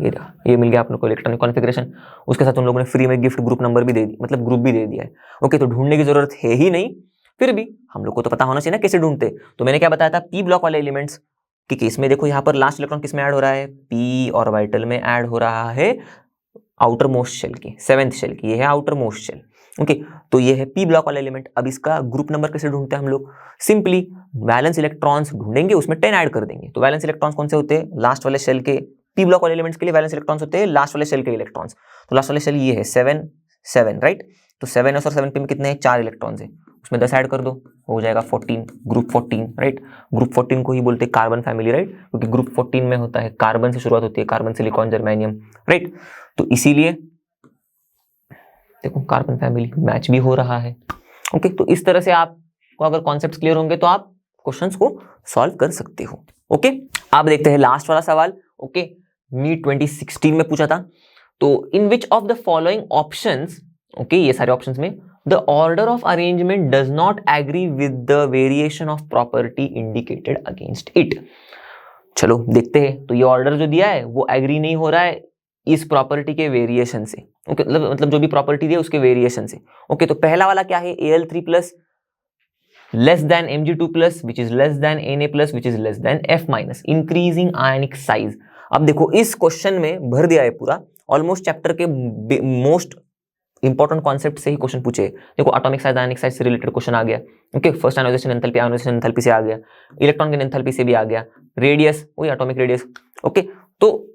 ये मिल गया आप लोग को इलेक्ट्रॉनिक कॉन्फ़िगरेशन। उसके साथ उन लोगों ने फ्री में गिफ्ट ग्रुप नंबर भी दे दी, मतलब ग्रुप भी दे दिया है। ओके, तो ढूंढने की जरूरत है ही नहीं, फिर भी हम लोग को तो पता होना चाहिए ना कैसे ढूंढते। तो मैंने क्या बताया था, पी ब्लॉक वाले एलिमेंट्स के केस में देखो यहाँ पर लास्ट इलेक्ट्रॉन किस में ऐड हो रहा है, पी ऑर्बिटल में ऐड हो रहा है आउटर मोस्ट शेल की, 7th शेल की, ये है आउटर मोस्ट शेल। ओके तो ये है पी ब्लॉक वाला एलिमेंट। अब इसका ग्रुप नंबर कैसे ढूंढते हैं हम लोग? सिंपली वैलेंस इलेक्ट्रॉन्स ढूंढेंगे, उसमें 10 ऐड कर देंगे। तो वैलेंस इलेक्ट्रॉन्स कौन से होते हैं? लास्ट वाले शेल के, पी ब्लॉक वाले एलिमेंट्स के लिए वैलेंस इलेक्ट्रॉन्स होते हैं लास्ट वाले शेल के इलेक्ट्रॉन्स। तो लास्ट वाले शेल ये है 7 7, राइट? तो 7s और 7p में कितने हैं? 4 इलेक्ट्रॉन्स है, उसमें 10 ऐड कर दो, हो जाएगा 14, ग्रुप 14, राइट? ग्रुप 14 को ही बोलते हैं कार्बन फैमिली, राइट? क्योंकि ग्रुप 14 में होता है कार्बन से शुरुआत होती है, कार्बन, सिलिकॉन, जर्मेनियम, राइट? तो इसीलिए देखो कार्बन फैमिली मैच भी हो रहा है। ओके तो इस तरह से आपको अगर कॉन्सेप्ट्स क्लियर होंगे तो आप क्वेश्चंस को सॉल्व कर सकते हो। ओके आप देखते हैं लास्ट वाला सवाल। ओके नीट 2016 में पूछा था। तो in which of the following options, okay ये सारे ऑप्शंस में the order of arrangement does not agree with the variation of property indicated against it. चलो देखते हैं। तो ये ऑर्डर जो दिया है वो एग्री नहीं हो रहा है इस प्रॉपर्टी के वेरिएशन से। ओके मतलब जो भी प्रॉपर्टी दी है उसके वेरिएशन से। ओके तो पहला वाला क्या है? Al3 plus less than Mg2 plus which is less than Na plus which is less than F minus, increasing ionic size. अब देखो इस क्वेश्चन में भर दिया है पूरा, ऑलमोस्ट चैप्टर के मोस्ट इंपॉर्टेंट कॉन्सेप्ट से ही क्वेश्चन पूछे। देखो एटॉमिक साइज, आयनिक साइज से रिलेटेड क्वेश्चन आ गया। Okay first ionization enthalpy, ionisation enthalpy से आ गया, इलेक्ट्रॉन की एंथैल्पी से भी आ गया, रेडियस वही एटॉमिक रेडियस। ओके तो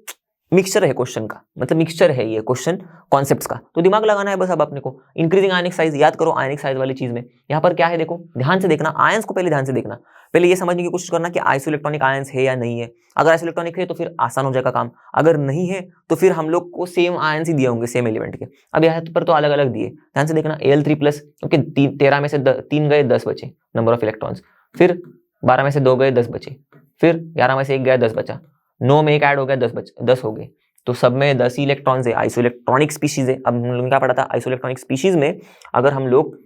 मिक्सचर है क्वेश्चन का, मतलब मिक्सचर है ये क्वेश्चन कॉन्सेप्ट्स का। तो दिमाग लगाना है बस अब अपने को। इंक्रीजिंग आयनिक साइज याद करो, आयनिक साइज वाली चीज में यहाँ पर क्या है देखो, ध्यान से देखना, आयंस को पहले ध्यान से देखना, पहले ये समझने की कोशिश करना कि आइसोइलेक्ट्रॉनिक आयंस है या नहीं है। अगर आइसोइलेक्ट्रॉनिक है तो फिर आसान हो जाएगा काम, अगर नहीं है तो फिर हम लोग को सेम आयंस ही दिए होंगे सेम एलिमेंट के। अब यहाँ पर तो अलग अलग दिए, ध्यान से देखना। Al3 प्लस, ओके 13 में से 3 गए 10 बचे नंबर ऑफ इलेक्ट्रॉन्स, फिर 12 में से 2 गए 10 बचे, फिर 11 में से 1 गया 10 बचा, 9 में 1 ऐड हो गया 10 हो गए, तो सब में 10 ही इलेक्ट्रॉन्स है। आइसोइलेक्ट्रॉनिक स्पीशीज है। अब हम लोग क्या पढ़ा था? आइसोइलेक्ट्रॉनिक स्पीशीज में अगर हम लोग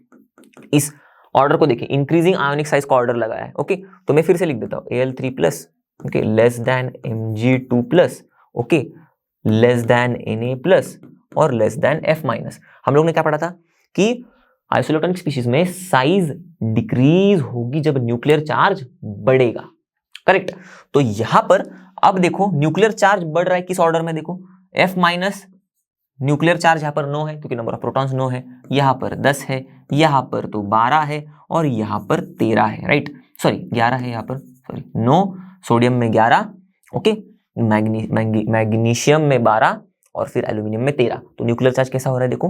इस ऑर्डर को देखें, इंक्रीजिंग आयोनिक साइज का ऑर्डर लगाया है। ओके तो मैं फिर से लिख देता हूँ Al3 plus, okay less than Mg2 plus, okay less than Na plus और लेस देन F माइनस। हम लोग ने क्या पढ़ा था कि आइसोइलेक्ट्रॉनिक स्पीशीज में साइज डिक्रीज होगी जब न्यूक्लियर चार्ज बढ़ेगा, करेक्ट? तो यहां पर अब देखो न्यूक्लियर चार्ज बढ़ रहा है किस ऑर्डर में? देखो F माइनस न्यूक्लियर चार्ज यहाँ पर 9 है क्योंकि नंबर ऑफ प्रोटॉन्स 9 है, यहाँ पर 10 है, यहाँ पर तो 12 है और यहाँ पर 13 है, राइट? सॉरी 11 है यहाँ पर, सॉरी 9, सोडियम में 11, ओके मैग्नीशियम में 12 और फिर एल्यूमिनियम में 13। तो न्यूक्लियर चार्ज कैसा हो रहा है देखो,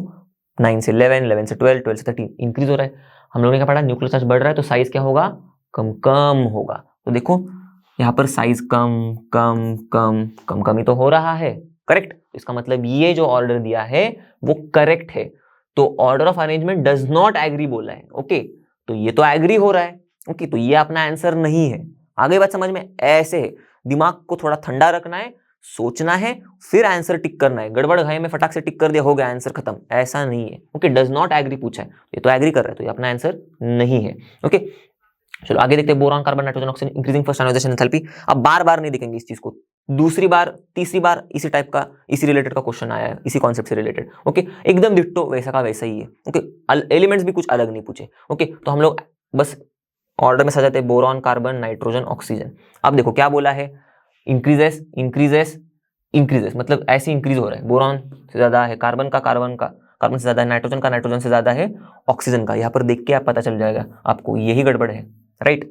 9 से 11, 11 से 12, 12 से 13 इंक्रीज हो रहा है। हम लोगों ने क्या पढ़ा? न्यूक्लियर चार्ज बढ़ रहा है तो साइज क्या होगा? कम कम होगा। तो देखो यहाँ पर साइज कम कम कम कम कम ही तो हो रहा है, करेक्ट? इसका मतलब ये जो ऑर्डर दिया है वो करेक्ट है। तो order of arrangement does not agree बोला है, ओके तो ये तो एग्री हो रहा है, ओके तो ये अपना आंसर नहीं है। आगे बात समझ में? ऐसे है, दिमाग को थोड़ा ठंडा रखना है, सोचना है, फिर आंसर टिक करना है। गड़बड़ घाई में फटाक से टिक कर दिया हो गया आंसर खत्म, ऐसा नहीं है। ओके डज नॉट एग्री पूछा है, ये तो एग्री कर रहा है, तो ये अपना आंसर नहीं है। ओके चलो आगे देखते हैं। Boron, carbon, nitrogen, oxygen, increasing first ionization enthalpy. अब बार बार नहीं देखेंगे इस चीज को, दूसरी बार तीसरी बार इसी टाइप का, इसी रिलेटेड का क्वेश्चन आया है, इसी कॉन्सेप्ट से रिलेटेड। ओके एकदम डिट्टो वैसा का वैसा ही है। ओके एलिमेंट्स भी कुछ अलग नहीं पूछे। ओके तो हम लोग बस ऑर्डर में सजाते हैं, बोरॉन, कार्बन, नाइट्रोजन, ऑक्सीजन। अब देखो क्या बोला है, इंक्रीजेस इंक्रीजेस इंक्रीजेस, मतलब ऐसे इंक्रीज हो रहा है। बोरॉन से ज्यादा है कार्बन का, कार्बन से ज्यादा है नाइट्रोजन का, नाइट्रोजन से ज्यादा है ऑक्सीजन का। यहाँ पर देख के आप पता चल जाएगा आपको यही गड़बड़ है, right?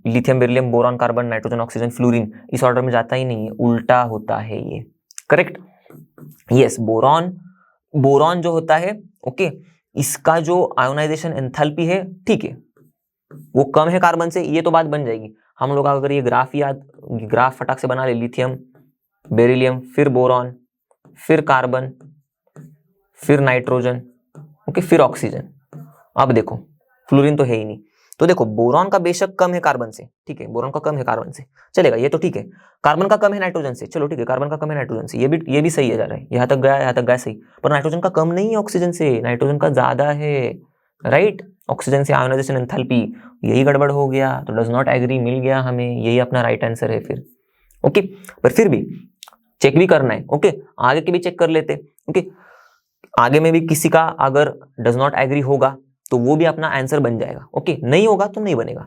Lithium, beryllium, boron, carbon, nitrogen, oxygen, fluorine इस ऑर्डर में जाता ही नहीं है, उल्टा होता है ये, करेक्ट? यस बोरॉन जो होता है, ओके इसका जो आयोनाइजेशन एंथैल्पी है, ठीक है वो कम है कार्बन से, ये तो बात बन जाएगी। हम लोग अगर ये ग्राफ फटाक से बना ले, लिथियम, बेरिलियम, फिर बोरॉन, फिर कार्बन, फिर नाइट्रोजन, ओके फिर ऑक्सीजन। अब देखो फ्लोरीन तो है ही नहीं। तो देखो बोरॉन का बेशक कम है कार्बन से, ठीक है बोरॉन का कम है कार्बन से, चलेगा ये तो ठीक है। कार्बन का कम है नाइट्रोजन से, चलो ठीक है कार्बन का कम है नाइट्रोजन से, ये भी सही है जा रहा है, यहाँ तक गया सही। पर नाइट्रोजन का कम नहीं है ऑक्सीजन से, नाइट्रोजन का ज्यादा है, राइट? ऑक्सीजन से आयोनाइजेशन एंथैल्पी, यही गड़बड़ हो गया, तो डज नॉट एग्री मिल गया हमें, यही अपना राइट आंसर है फिर। ओके पर फिर भी चेक भी करना है, ओके आगे के भी चेक कर लेते, ओके आगे में भी किसी का अगर डज नॉट एग्री होगा तो वो भी अपना आंसर बन जाएगा, ओके नहीं होगा तो नहीं बनेगा।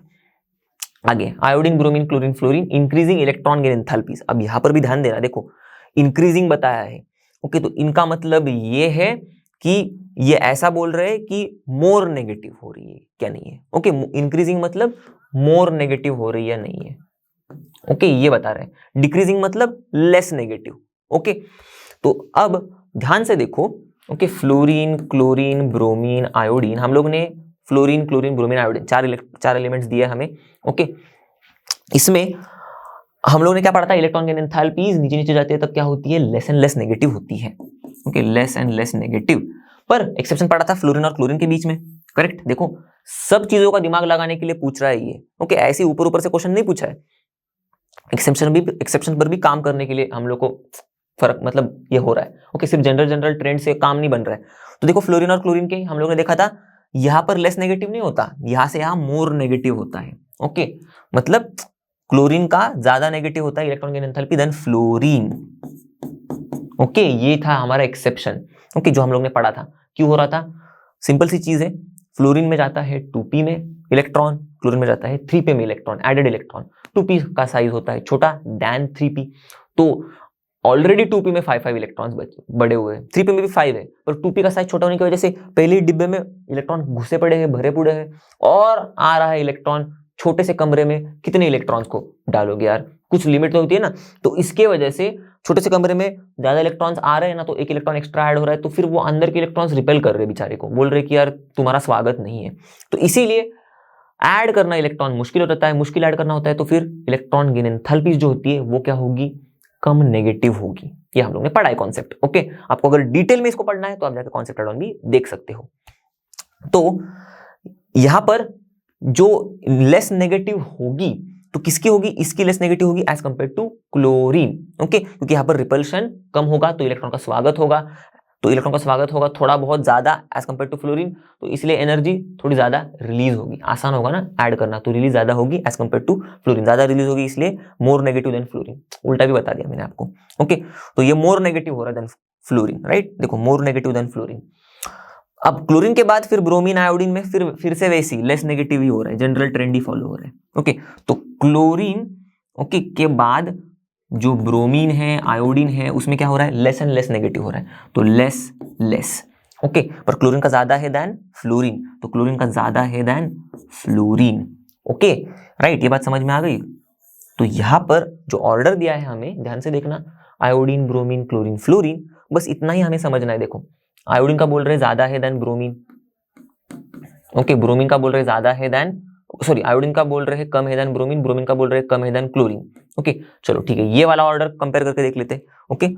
आगे iodine, bromine, chlorine, fluorine, increasing electron gain enthalpies. अब यहां पर भी ध्यान देना, देखो इंक्रीजिंग बताया है, ओके तो इनका मतलब ये है कि ये ऐसा बोल रहे हैं कि मोर नेगेटिव हो रही है क्या नहीं है। ओके, इंक्रीजिंग मतलब मोर नेगेटिव हो रही है या नहीं है। ओके, ये बता रहे हैं। डिक्रीजिंग मतलब लेस नेगेटिव। ओके, तो अब ध्यान से देखो। Okay, fluorine, chlorine, bromine, iodine, हम लोग ने फ्लोरीन, क्लोरीन, ब्रोमीन, आयोडीन चार एलिमेंट्स दिए हमें। ओके, इसमें हम लोग ने क्या पढ़ा था, इलेक्ट्रॉन की एंथैल्पीज नीचे नीचे जाती है तब क्या होती है, लेस एंड लेस नेगेटिव होती है। Okay, less and less negative. पर एक्सेप्शन पढ़ा था फ्लोरीन और क्लोरीन के बीच में। करेक्ट, देखो सब चीजों का दिमाग लगाने के लिए पूछ रहा है ये। ओके, ऐसे ऊपर ऊपर से क्वेश्चन नहीं पूछा है, एक्सेप्शन पर भी काम करने के लिए हम लोग को फर्क मतलब ये हो रहा है। ओके, सिर्फ जनरल ट्रेंड से काम नहीं बन रहा है। तो देखो फ्लोरीन और क्लोरीन के हम लोग ने देखा था, यहां पर लेस नेगेटिव नहीं होता, यहां से यहां मोर नेगेटिव होता है। ओके, मतलब क्लोरीन का ज्यादा नेगेटिव होता है electron gain enthalpy than fluorine. Okay, ये था हमारा एक्सेप्शन। ओके, जो हम लोग ने पढ़ा था। क्यों हो रहा था, सिंपल सी चीज है, फ्लोरीन में जाता है 2p में इलेक्ट्रॉन, क्लोरीन में जाता है 3p में इलेक्ट्रॉन, एडेड इलेक्ट्रॉन। 2p का साइज होता है छोटा देन 3p, तो ऑलरेडी 2p में 5 इलेक्ट्रॉन्स बड़े हुए हैं, 3p में भी 5 है, पर 2p का साइज छोटा होने की वजह से पहले ही डिब्बे में इलेक्ट्रॉन घुसे पड़े हैं, भरे पड़े हैं, और आ रहा है इलेक्ट्रॉन। छोटे से कमरे में कितने इलेक्ट्रॉन्स को डालोगे यार, कुछ लिमिट तो होती है ना। तो इसके वजह से छोटे से कमरे में ज्यादा इलेक्ट्रॉन्स आ रहे हैं ना, तो एक इलेक्ट्रॉन एक्स्ट्रा ऐड हो रहा है, तो फिर वो अंदर के इलेक्ट्रॉन्स रिपेल कर रहे हैं बेचारे को, बोल रहे कि यार तुम्हारा स्वागत नहीं है। तो इसीलिए ऐड करना इलेक्ट्रॉन मुश्किल हो जाता है, मुश्किल ऐड करना होता है, तो फिर इलेक्ट्रॉन गेन एंथैल्पी जो होती है वो क्या होगी, कम नेगेटिव होगी। ये हम लोग ने पढ़ा है कॉन्सेप्ट। ओके, आपको अगर डिटेल में इसको पढ़ना है तो आप जाकर कॉन्सेप्ट एड ऑन भी देख सकते हो। तो यहां पर जो लेस नेगेटिव होगी तो किसकी होगी, इसकी लेस नेगेटिव होगी as compare to chlorine. Okay, क्योंकि यहां पर रिपल्शन कम होगा तो इलेक्ट्रॉन का स्वागत होगा, तो इलेक्ट्रॉन का स्वागत होगा थोड़ा बहुत ज्यादा एज कंपेयर टू फ्लोरीन, तो इसलिए एनर्जी थोड़ी ज्यादा रिलीज होगी, आसान होगा ना ऐड करना, तो रिलीज ज्यादा होगी एज कंपेयर टू फ्लोरीन, ज्यादा रिलीज होगी, इसलिए मोर नेगेटिव देन फ्लोरीन। उल्टा भी बता दिया मैंने आपको। ओके, तो ये मोर नेगेटिव हो रहा है देन फ्लोरीन, राइट। देखो मोर नेगेटिव देन फ्लोरीन। अब क्लोरीन के बाद फिर ब्रोमीन, आयोडीन में फिर से वैसी लेस नेगेटिव ही हो रहा है, जनरल ट्रेंड ही फॉलो हो रहा है। ओके, तो क्लोरीन ओके के बाद जो ब्रोमीन है, आयोडीन है, उसमें क्या हो रहा है, लेस एंड लेस नेगेटिव हो रहा है, तो लेस। ओके, पर क्लोरीन का ज्यादा है देन फ्लोरीन, तो क्लोरीन का ज्यादा है देन फ्लोरीन। ओके, राइट, ये बात समझ में आ गई। तो यहां पर जो ऑर्डर दिया है हमें, ध्यान से देखना, आयोडीन, ब्रोमीन, क्लोरीन, फ्लोरीन, बस इतना ही हमें समझना है। देखो आयोडीन का बोल रहे ज्यादा है देन ब्रोमीन। ओके, ब्रोमीन का बोल रहे ज्यादा है देन, सॉरी आयोडीन का बोल रहे कम है देन ब्रोमीन, ब्रोमीन का बोल रहे कम है देन क्लोरीन। ओके, चलो ठीक है, ये वाला ऑर्डर कंपेयर करके देख लेते हैं। ओके,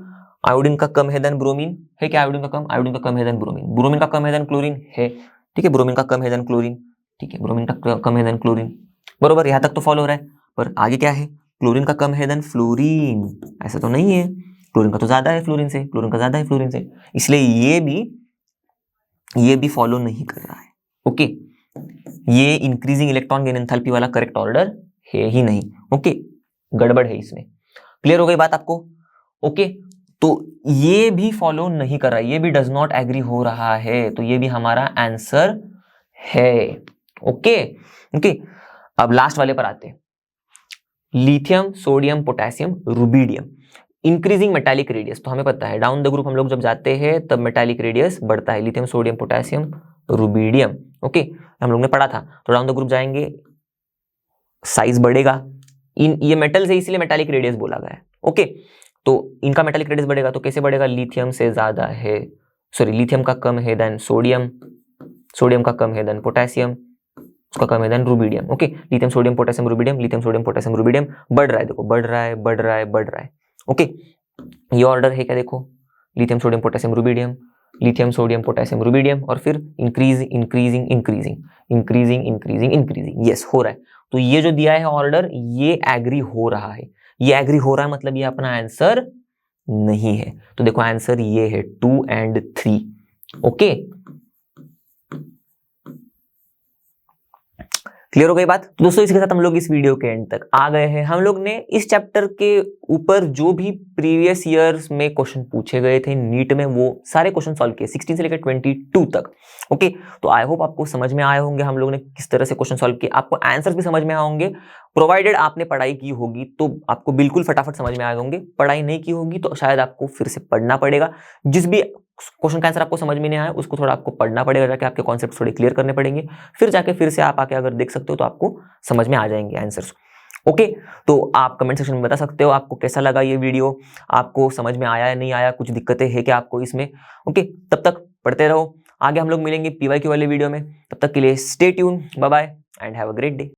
आयोडीन का कम है देन ब्रोमीन है क्या, आयोडीन का कम, आयोडीन का कम है देन ब्रोमीन, ब्रोमीन का कम है देन क्लोरीन है, ठीक है, ब्रोमीन का कम है देन क्लोरीन, ठीक है, ब्रोमीन का कम है देन क्लोरीन, बरोबर, यहां तक तो फॉलो हो रहा है। पर आगे क्या है, क्लोरीन का कम है देन फ्लोरीन, ऐसा तो नहीं है, क्लोरीन का तो ज्यादा है फ्लोरीन से, क्लोरीन का ज्यादा है फ्लोरीन से, इसलिए ये भी फॉलो नहीं कर रहा है। ओके, ये इंक्रीजिंग इलेक्ट्रॉन गेन एंथैल्पी वाला करेक्ट ऑर्डर है ही नहीं। ओके, गड़बड़ है इसमें। क्लियर हो गई बात आपको। ओके, तो ये भी फॉलो नहीं कर रहा है, ये भी डज नॉट एग्री हो रहा है, तो ये भी हमारा आंसर है। ओके ओके, अब लास्ट वाले पर आते हैं, lithium, sodium, potassium, rubidium. Increasing metallic radius, तो हमें पता है डाउन द ग्रुप हम लोग जब जाते हैं तब मेटालिक रेडियस बढ़ता है, lithium, sodium, potassium, rubidium. Okay, हम लोग ने पढ़ा था, तो डाउन द ग्रुप जाएंगे साइज बढ़ेगा, ये मेटल से इसलिए मेटालिक रेडियस बोला गया है। ओके, तो इनका मेटालिक रेडियस बढ़ेगा तो कैसे बढ़ेगा, लिथियम से ज्यादा है, सॉरी लिथियम का कम है देन सोडियम, सोडियम का कम है देन पोटेशियम, उसका कम है than rubidium. Okay, lithium, sodium, potassium, rubidium, lithium, sodium, potassium, rubidium बढ़ रहा है, देखो बढ़ रहा है, बढ़ रहा है, बढ़ रहा है। ओके, ये ऑर्डर है क्या, देखो lithium, sodium, potassium, rubidium, lithium, sodium, potassium, rubidium, और फिर increasing increasing increasing increasing increasing increasing, yes हो रहा है। तो ये जो दिया है ऑर्डर, ये एग्री हो रहा है, ये एग्री हो रहा है, मतलब ये अपना आंसर नहीं है। तो देखो आंसर ये है 2 and 3। ओके, क्लियर हो गई बात। तो दोस्तों इसके साथ हम लोग इस वीडियो के एंड तक आ गए हैं। हम लोग ने इस चैप्टर के ऊपर जो भी प्रीवियस ईयर्स में क्वेश्चन पूछे गए थे नीट में, वो सारे क्वेश्चन सॉल्व किए 16 से लेकर 22 तक। ओके, तो आई होप आपको समझ में आए होंगे हम लोग ने किस तरह से क्वेश्चन सॉल्व किए, आपको आंसर्स भी समझ में आए होंगे। प्रोवाइडेड आपने पढ़ाई की होगी तो आपको बिल्कुल फटाफट समझ में आए होंगे, पढ़ाई नहीं की होगी तो शायद आपको फिर से पढ़ना पड़ेगा। जिस भी क्वेश्चन का आंसर आपको समझ में नहीं आया, उसको थोड़ा आपको पढ़ना पड़ेगा, जाके आपके कॉन्सेप्ट थोड़े क्लियर करने पड़ेंगे, फिर जाके फिर से आप आके अगर देख सकते हो तो आपको समझ में आ जाएंगे आंसर्स। ओके, तो आप कमेंट सेक्शन में बता सकते हो आपको कैसा लगा ये वीडियो, आपको समझ में आया या नहीं आया, कुछ दिक्कतें है क्या आपको इसमें। ओके, तब तक पढ़ते रहो, आगे हम लोग मिलेंगे PYQ वाले वीडियो में, तब तक के लिए stay tuned, bye bye and have a great day.